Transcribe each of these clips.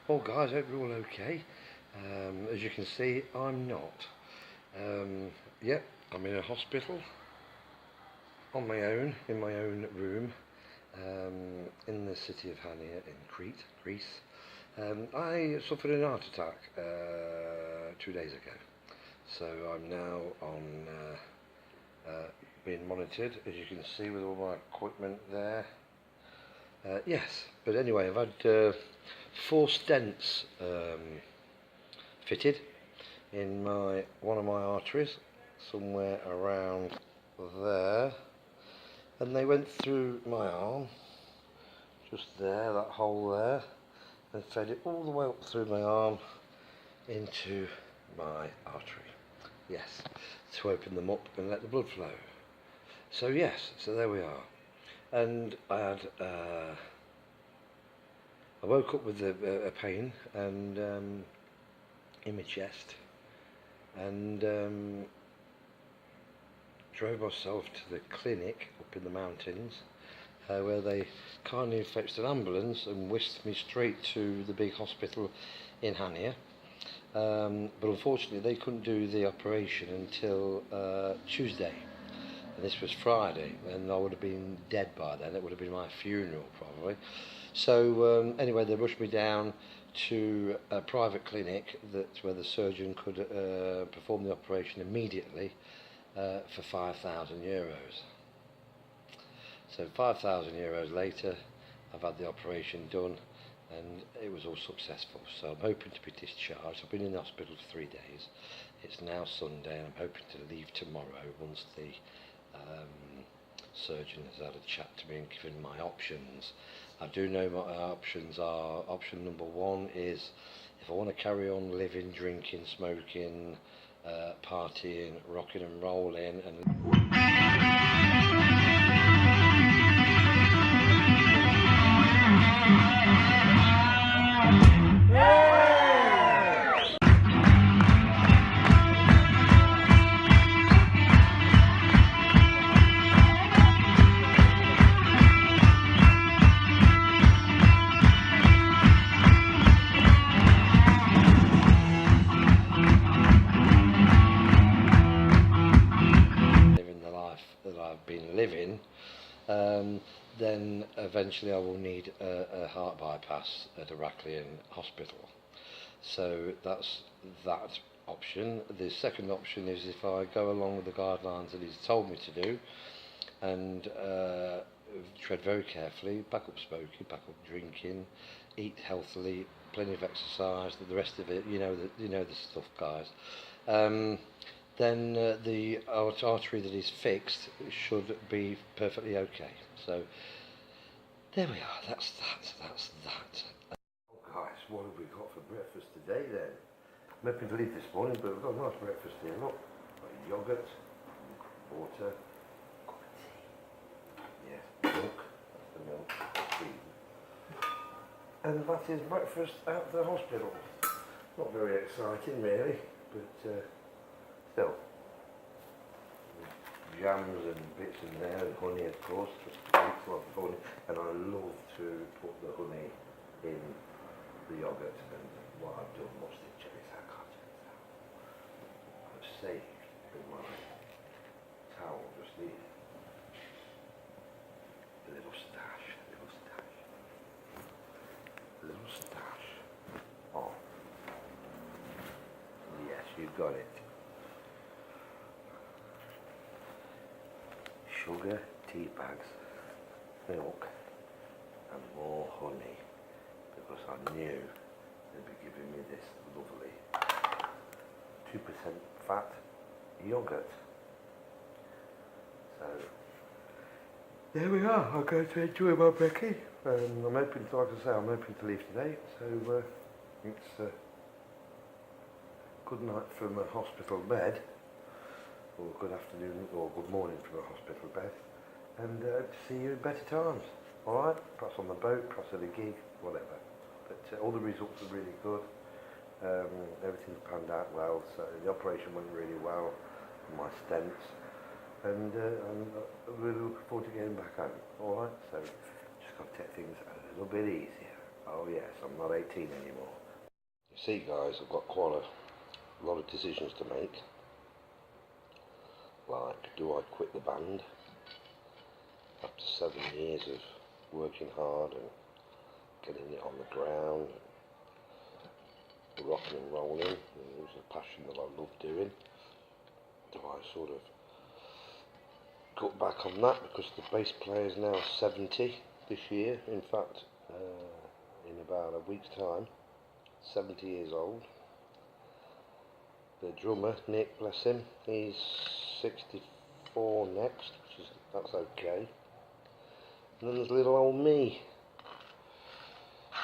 Well guys, hope you're all okay. As you can see, I'm not. Yep, I'm in a hospital on my own, in my own room, in the city of Hania in Crete, Greece. I suffered an heart attack 2 days ago, so I'm now on being monitored, as you can see with all my equipment there. Yes, but anyway, I've had 4 stents fitted in one of my arteries, somewhere around there, and they went through my arm, just there, that hole there, and fed it all the way up through my arm into my artery. Yes, to open them up and let the blood flow. So yes, so there we are. And I woke up with a pain and in my chest, and drove myself to the clinic up in the mountains, where they kindly fetched an ambulance and whisked me straight to the big hospital in Hania. But unfortunately they couldn't do the operation until Tuesday, and this was Friday, and I would have been dead by then. It would have been my funeral probably. So anyway, they rushed me down to a private clinic where the surgeon could perform the operation immediately for €5,000. So €5,000 later, I've had the operation done, and it was all successful. So I'm hoping to be discharged. I've been in the hospital for 3 days. It's now Sunday, and I'm hoping to leave tomorrow once the surgeon has had a chat to me and given my options. I do know my options are, option number 1 is if I want to carry on living, drinking, smoking, partying, rocking and rolling, and that I've been living, then eventually I will need a heart bypass at Heraklion Hospital. So that's that option. The second option is if I go along with the guidelines that he's told me to do, and tread very carefully, back up smoking, back up drinking, eat healthily, plenty of exercise, the rest of it, you know the stuff, guys. Then the artery that is fixed should be perfectly okay. So there we are. That's that. Oh guys, what have we got for breakfast today then? I'm hoping to leave this morning, but we've got a nice breakfast here. Look, got yogurt, water, cup of tea. Yes, milk. That's the milk. Cream. And that is breakfast at the hospital. Not very exciting really, but still. Jams and bits in there, and honey of course, just a lot of honey. And I love to put the honey in the yogurt, and what I've done, what's the cherries? I can't check this out. I've saved in my towel just the little stash, Oh, yes, you've got it. Sugar, tea bags, milk, and more honey, because I knew they'd be giving me this lovely 2% fat yogurt. So there we are. I'm going to enjoy my brekkie. I'm hoping to, like I say, I'm hoping to leave today. So it's a good night from a hospital bed, or good afternoon or good morning from a hospital bed, and hope to see you in better times. Alright, perhaps on the boat, perhaps at a gig, whatever. But all the results are really good. Everything's panned out well, so the operation went really well, my stents, and I'm really looking forward to getting back home. Alright, so just got to take things a little bit easier. Oh yes, I'm not 18 anymore. You see guys, I've got quite a lot of decisions to make. Like, do I quit the band after 7 years of working hard and getting it on the ground, rocking and rolling, and it was a passion that I loved doing. Do I sort of cut back on that because the bass player is now 70 this year, in fact, in about a week's time, 70 years old. The drummer, Nick, bless him, he's 64 next, that's okay. And then there's little old me,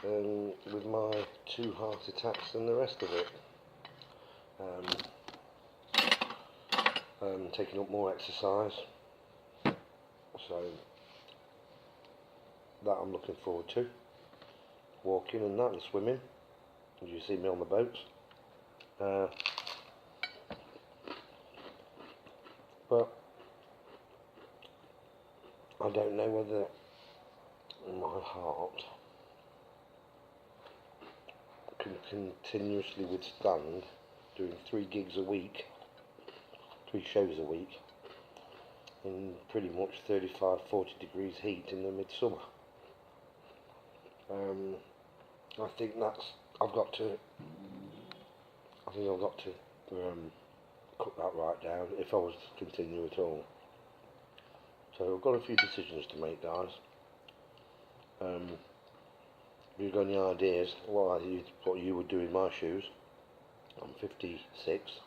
with my 2 heart attacks and the rest of it. Taking up more exercise, so that I'm looking forward to. Walking and that, and swimming, as you see me on the boats. But I don't know whether my heart can continuously withstand doing 3 gigs a week, 3 shows a week, in pretty much 35-40 degrees heat in the midsummer. I think I've got to cut that right down if I was to continue at all. So I've got a few decisions to make, guys. If you've got any ideas what you would do in my shoes? I'm 56,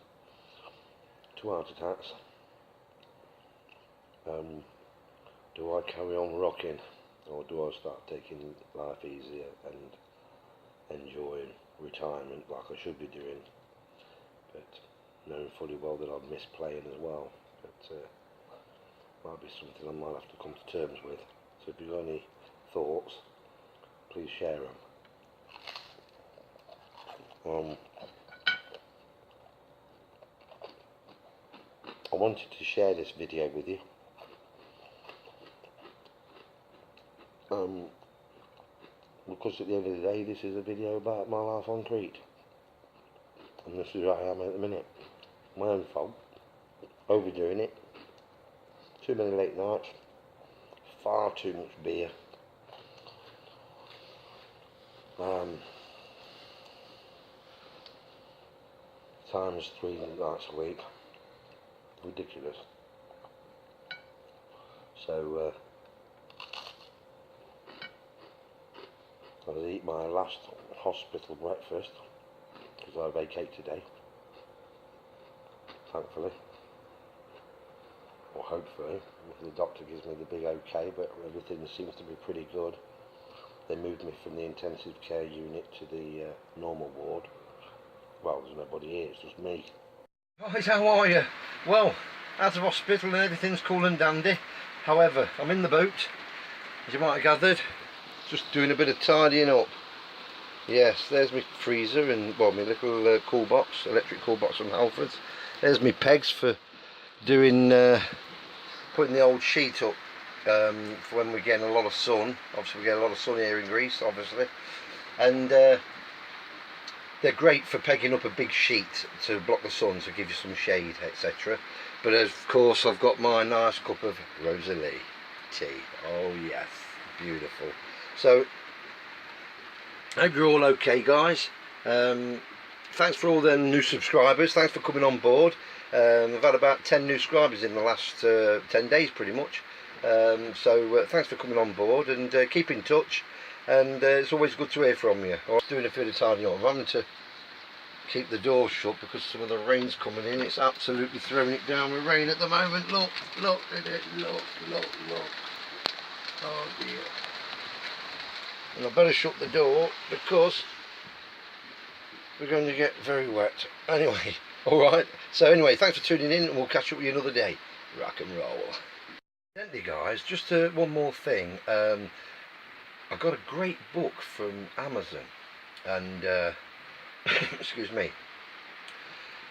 2 heart attacks. Do I carry on rocking, or do I start taking life easier and enjoying retirement like I should be doing? But knowing fully well that I'd miss playing as well. But might be something I might have to come to terms with. So if you've got any thoughts, please share them. I wanted to share this video with you. Because at the end of the day, this is a video about my life on Crete. And this is where I am at the minute. My own fault. Overdoing it. Too many late nights. Far too much beer. Times 3 nights a week. Ridiculous. So I'll eat my last hospital breakfast because I vacate today, thankfully, or hopefully, if the doctor gives me the big okay, but everything seems to be pretty good. They moved me from the intensive care unit to the normal ward. Well, there's nobody here, it's just me. Guys, how are you? Well, out of hospital and everything's cool and dandy. However, I'm in the boat, as you might have gathered, just doing a bit of tidying up. Yes, there's my freezer and, well, my little cool box, electric cool box from Halfords. There's my pegs for doing, putting the old sheet up for when we're getting a lot of sun. Obviously we get a lot of sun here in Greece, obviously. And they're great for pegging up a big sheet to block the sun, to give you some shade, etc. But of course I've got my nice cup of Rosalie tea. Oh yes, beautiful. So, I hope you're all okay, guys. Thanks for all the new subscribers. Thanks for coming on board. I've had about 10 new subscribers in the last 10 days, pretty much. So thanks for coming on board, and keep in touch. And it's always good to hear from you. I'm doing a bit of tidying up. I'm having to keep the door shut because some of the rain's coming in. It's absolutely throwing it down with rain at the moment. Look at it. Look. Oh dear. And I better shut the door because we're going to get very wet. Anyway, alright. So anyway, thanks for tuning in, and we'll catch up with you another day. Rock and roll. Incidentally guys, just one more thing. I got a great book from Amazon, and excuse me.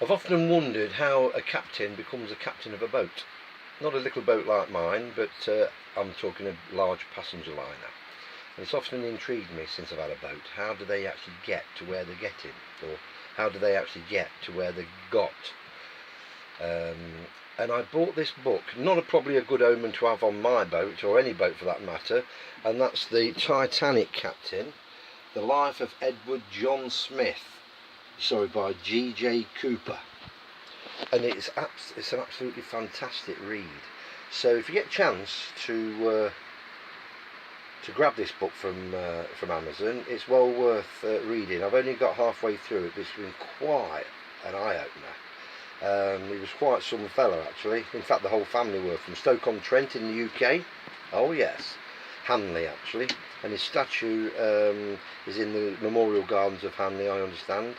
I've often wondered how a captain becomes a captain of a boat. Not a little boat like mine, but I'm talking a large passenger liner. And it's often intrigued me since I've had a boat. How do they actually get to where they're getting, or how do they actually get to where they got? And I bought this book, not probably a good omen to have on my boat, or any boat for that matter, and that's the Titanic Captain, The Life of Edward John Smith, by G.J. Cooper. And it's an absolutely fantastic read. So if you get a chance to grab this book from Amazon, it's well worth reading. I've only got halfway through it, but it's been quite an eye-opener. He was quite some fellow, actually. In fact, the whole family were from Stoke-on-Trent in the UK. Oh yes, Hanley actually. And his statue is in the Memorial Gardens of Hanley, I understand.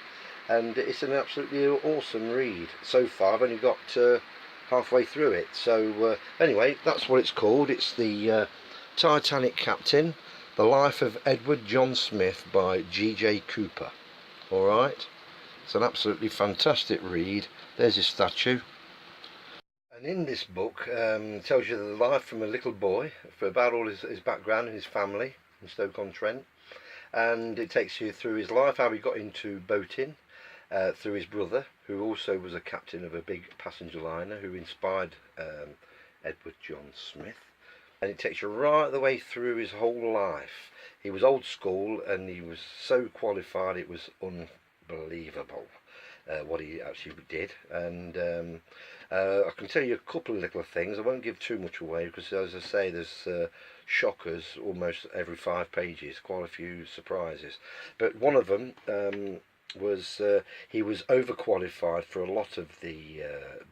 And it's an absolutely awesome read. So far, I've only got halfway through it. So anyway, that's what it's called. It's the Titanic Captain, The Life of Edward John Smith by G.J. Cooper. Alright, it's an absolutely fantastic read. There's his statue. And in this book, it tells you the life from a little boy, for about all his background and his family in Stoke-on-Trent. And it takes you through his life, how he got into boating, through his brother, who also was a captain of a big passenger liner, who inspired Edward John Smith. And it takes you right the way through his whole life. He was old school and he was so qualified, it was unbelievable what he actually did. And I can tell you a couple of little things. I won't give too much away because, as I say, there's shockers almost every 5 pages, quite a few surprises. But one of them was he was overqualified for a lot of the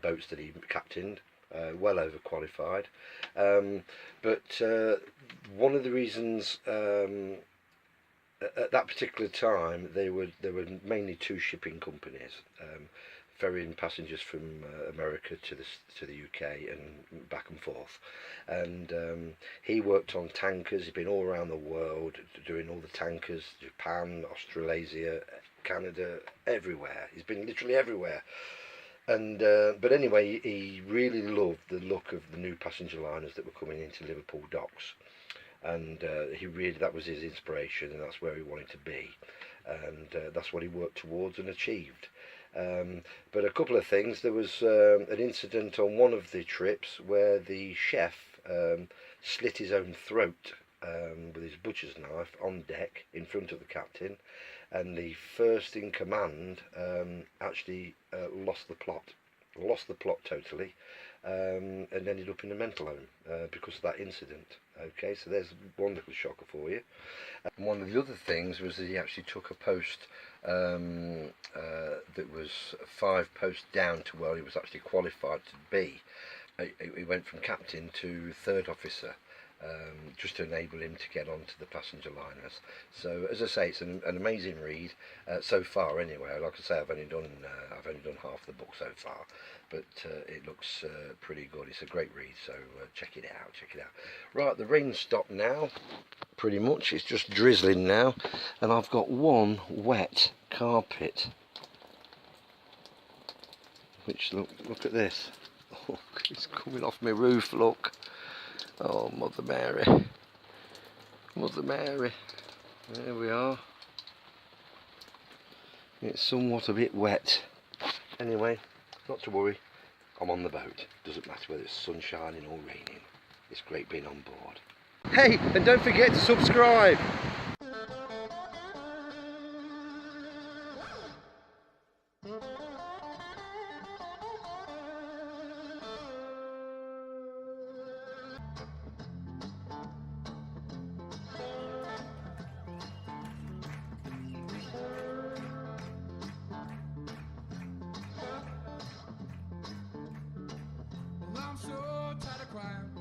boats that he captained. Well overqualified, but one of the reasons at that particular time there were mainly 2 shipping companies ferrying passengers from America to the UK and back and forth, and he worked on tankers. He'd been all around the world doing all the tankers, Japan, Australasia, Canada, everywhere. He's been literally everywhere. And but anyway, he really loved the look of the new passenger liners that were coming into Liverpool docks, and that was his inspiration, and that's where he wanted to be, and that's what he worked towards and achieved. But a couple of things. There was an incident on one of the trips where the chef slit his own throat with his butcher's knife on deck in front of the captain, and the first in command actually lost the plot totally, and ended up in a mental home because of that incident. Okay, so there's one little shocker for you. And one of the other things was that he actually took a post that was 5 posts down to where he was actually qualified to be. He went from captain to 3rd officer, just to enable him to get onto the passenger liners. So as I say, it's an amazing read so far. Anyway, like I say, I've only done half the book so far, but it looks pretty good. It's a great read, so check it out. Right, the rain stopped now. Pretty much, it's just drizzling now, and I've got one wet carpet. Which look at this. Oh, it's coming off my roof. Look. Oh, Mother Mary. Mother Mary. There we are. It's somewhat a bit wet. Anyway, not to worry. I'm on the boat. Doesn't matter whether it's sun shining or raining. It's great being on board. Hey, and don't forget to subscribe. I'm so tired of crying.